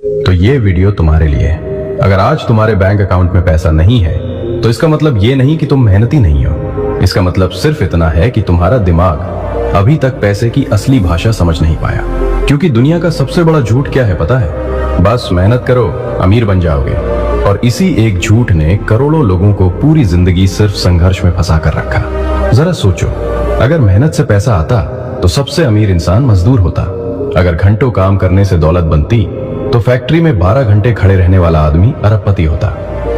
तो ये वीडियो तुम्हारे लिए है। अगर आज तुम्हारे बैंक अकाउंट में पैसा नहीं है तो इसका मतलब ये नहीं कि तुम मेहनती नहीं हो। इसका मतलब सिर्फ इतना है कि तुम्हारा दिमाग अभी तक पैसे की असली भाषा समझ नहीं पाया। क्योंकि दुनिया का सबसे बड़ा झूठ क्या है पता है? बस मेहनत करो अमीर बन जाओगे। और इसी एक झूठ ने करोड़ों लोगों को पूरी जिंदगी सिर्फ संघर्ष में फंसा कर रखा। जरा सोचो, अगर मेहनत से पैसा आता तो सबसे अमीर इंसान मजदूर होता। अगर घंटों काम करने से दौलत बनती तो फैक्ट्री में 12 घंटे खड़े रहने वाला आदमी अरबपति होता।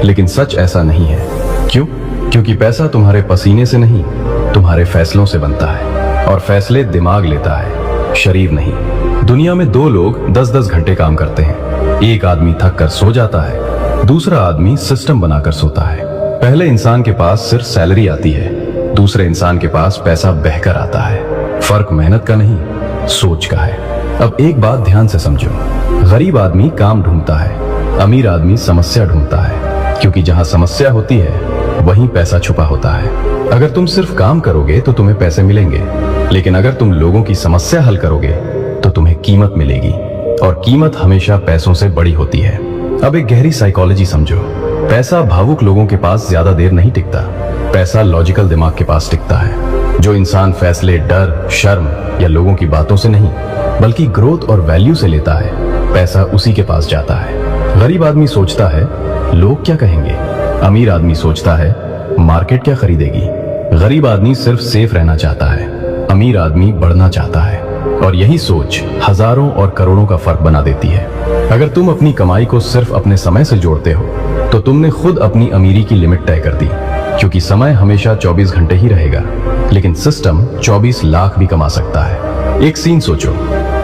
लेकिन सच ऐसा नहीं है। क्यों? क्योंकि पैसा तुम्हारे पसीने से नहीं, तुम्हारे फैसलों से बनता है। और फैसले दिमाग लेता है, शरीर नहीं। दुनिया में दो लोग 10-10 घंटे काम करते हैं। एक आदमी थक कर सो जाता है, दूसरा आदमी सिस्टम बनाकर सोता है। पहले इंसान के पास सिर्फ सैलरी आती है, दूसरे इंसान के पास पैसा बहकर आता है। फर्क मेहनत का नहीं, सोच का है। अब एक बात ध्यान से समझो, गरीब आदमी काम ढूंढता है, अमीर आदमी समस्या ढूंढता है। क्योंकि जहां समस्या होती है वहीं पैसा छुपा होता है। अगर तुम सिर्फ काम करोगे तो तुम्हें पैसे मिलेंगे, लेकिन अगर तुम लोगों की समस्या हल करोगे तो तुम्हें कीमत मिलेगी। और कीमत हमेशा पैसों से बड़ी होती है। अब एक गहरी साइकोलॉजी समझो। पैसा भावुक लोगों के पास ज्यादा देर नहीं टिकता, पैसा लॉजिकल दिमाग के पास टिकता है। जो इंसान फैसले डर, शर्म या लोगों की बातों से नहीं बल्कि ग्रोथ और वैल्यू से लेता है, पैसा उसी के पास जाता है। गरीब आदमी सोचता है लोग क्या कहेंगे, अमीर आदमी सोचता है मार्केट क्या खरीदेगी। गरीब आदमी सिर्फ सेफ रहना चाहता है, अमीर आदमी बढ़ना चाहता है। और यही सोच हजारों और करोड़ों का फर्क बना देती है। अगर तुम अपनी कमाई को सिर्फ अपने समय से जोड़ते हो तो तुमने खुद अपनी अमीरी की लिमिट तय कर दी। क्योंकि समय हमेशा 24 घंटे ही रहेगा, लेकिन सिस्टम 24 लाख भी कमा सकता है। एक सीन सोचो,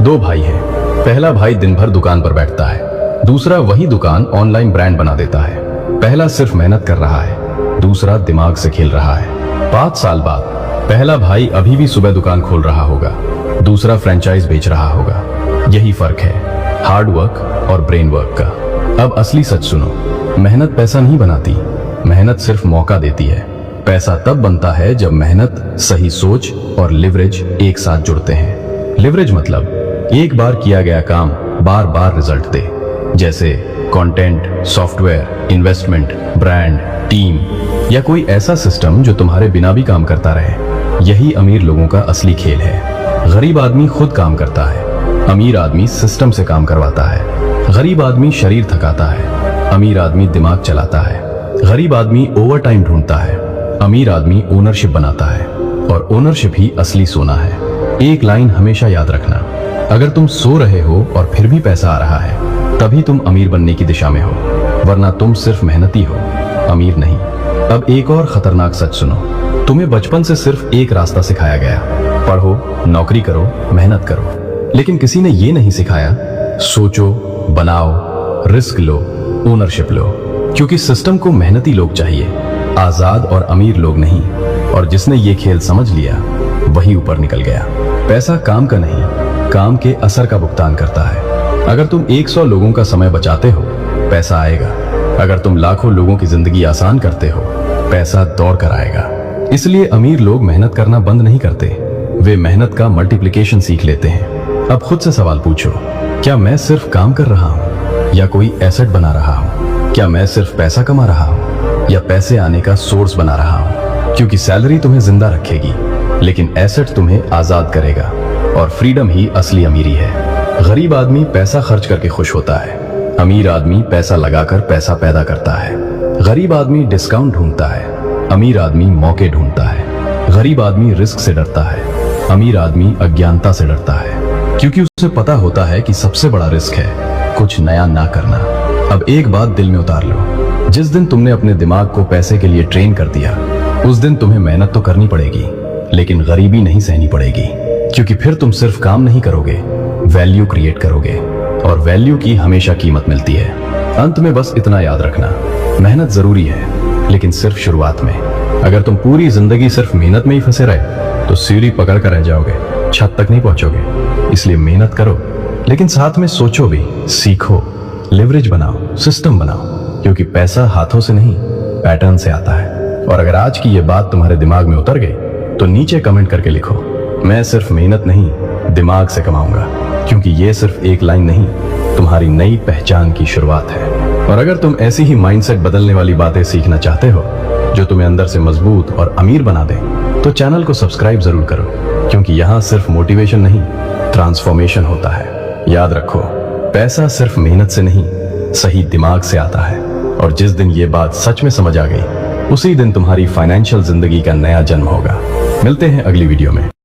दो भाई हैं। पहला भाई दिन भर दुकान पर बैठता है, दूसरा वही दुकान ऑनलाइन ब्रांड बना देता है। पहला सिर्फ मेहनत कर रहा है, दूसरा दिमाग से खेल रहा है। 5 साल बाद पहला भाई अभी भी सुबह दुकान खोल रहा होगा, दूसरा फ्रेंचाइज बेच रहा होगा। यही फर्क है हार्ड वर्क और ब्रेन वर्क का। अब असली सच सुनो, मेहनत पैसा नहीं बनाती, मेहनत सिर्फ मौका देती है। पैसा तब बनता है जब मेहनत, सही सोच और लिवरेज एक साथ जुड़ते हैं। लिवरेज मतलब एक बार किया गया काम बार बार रिजल्ट दे। जैसे content, software, investment, brand, team या कोई ऐसा सिस्टम जो तुम्हारे बिना भी काम करता रहे। यही अमीर लोगों का असली खेल है। गरीब आदमी खुद काम करता है, अमीर आदमी सिस्टम से काम करवाता है। गरीब आदमी शरीर थकाता है, अमीर आदमी दिमाग चलाता है। गरीब आदमी ओवर टाइम ढूंढता है, अमीर आदमी ओनरशिप बनाता है। और ओनरशिप ही असली सोना है। एक लाइन हमेशा याद रखना, अगर तुम सो रहे हो और फिर भी पैसा आ रहा है तभी तुम अमीर बनने की दिशा में हो, वरना तुम सिर्फ मेहनती हो, अमीर नहीं। अब एक और खतरनाक सच सुनो, तुम्हें बचपन से सिर्फ एक रास्ता सिखाया गया, पढ़ो, नौकरी करो, मेहनत करो। लेकिन किसी ने ये नहीं सिखाया सोचो, बनाओ, रिस्क लो, ओनरशिप लो। क्योंकि सिस्टम को मेहनती लोग चाहिए, आजाद और अमीर लोग नहीं। और जिसने ये खेल समझ लिया वही ऊपर निकल गया। पैसा काम का नहीं, काम के असर का भुगतान करता है। अगर तुम 100 लोगों का समय बचाते हो, पैसा आएगा। अगर तुम लाखों लोगों की जिंदगी आसान करते हो, पैसा दौड़ कर आएगा। इसलिए अमीर लोग मेहनत करना बंद नहीं करते, वे मेहनत का मल्टीप्लिकेशन सीख लेते हैं। अब खुद से सवाल पूछो, क्या मैं सिर्फ काम कर रहा हूँ या कोई एसेट बना रहा हूँ? क्या मैं सिर्फ पैसा कमा रहा हूँ या पैसे आने का सोर्स बना रहा हूँ? क्योंकि सैलरी तुम्हें जिंदा रखेगी, लेकिन एसेट तुम्हें आजाद करेगा। और फ्रीडम ही असली अमीरी है। गरीब आदमी पैसा खर्च करके खुश होता है, अमीर आदमी पैसा लगाकर पैसा पैदा करता है। गरीब आदमी डिस्काउंट ढूंढता है, अमीर आदमी मौके ढूंढता है। गरीब आदमी रिस्क से डरता है, अमीर आदमी अज्ञानता से डरता है। क्योंकि उसे पता होता है कि सबसे बड़ा रिस्क है कुछ नया ना करना। अब एक बात दिल में उतार लो, जिस दिन तुमने अपने दिमाग को पैसे के लिए ट्रेन कर दिया, उस दिन तुम्हें मेहनत तो करनी पड़ेगी, लेकिन गरीबी नहीं सहनी पड़ेगी। क्योंकि फिर तुम सिर्फ काम नहीं करोगे, वैल्यू क्रिएट करोगे। और वैल्यू की हमेशा कीमत मिलती है। अंत में बस इतना याद रखना, मेहनत जरूरी है, लेकिन सिर्फ शुरुआत में। अगर तुम पूरी जिंदगी सिर्फ मेहनत में ही फंसे रहे तो सीढ़ी पकड़ कर रह जाओगे, छत तक नहीं पहुंचोगे। इसलिए मेहनत करो, लेकिन साथ में सोचो भी, सीखो, लिवरेज बनाओ, सिस्टम बनाओ। क्योंकि पैसा हाथों से नहीं, पैटर्न से आता है। और अगर आज की ये बात तुम्हारे दिमाग में उतर गई तो नीचे कमेंट करके लिखो, मैं सिर्फ मेहनत नहीं दिमाग से कमाऊंगा। क्योंकि ये सिर्फ एक लाइन नहीं, तुम्हारी नई पहचान की शुरुआत है। और अगर तुम ऐसी ही माइंडसेट बदलने वाली बातें सीखना चाहते हो जो तुम्हें अंदर से मजबूत और अमीर बना दे, तो चैनल को सब्सक्राइब जरूर करो, क्योंकि यहाँ सिर्फ मोटिवेशन नहीं, ट्रांसफॉर्मेशन होता है। याद रखो, पैसा सिर्फ मेहनत से नहीं, सही दिमाग से आता है। और जिस दिन ये बात सच में समझ आ गई, उसी दिन तुम्हारी फाइनेंशियल जिंदगी का नया जन्म होगा। मिलते हैं अगली वीडियो में।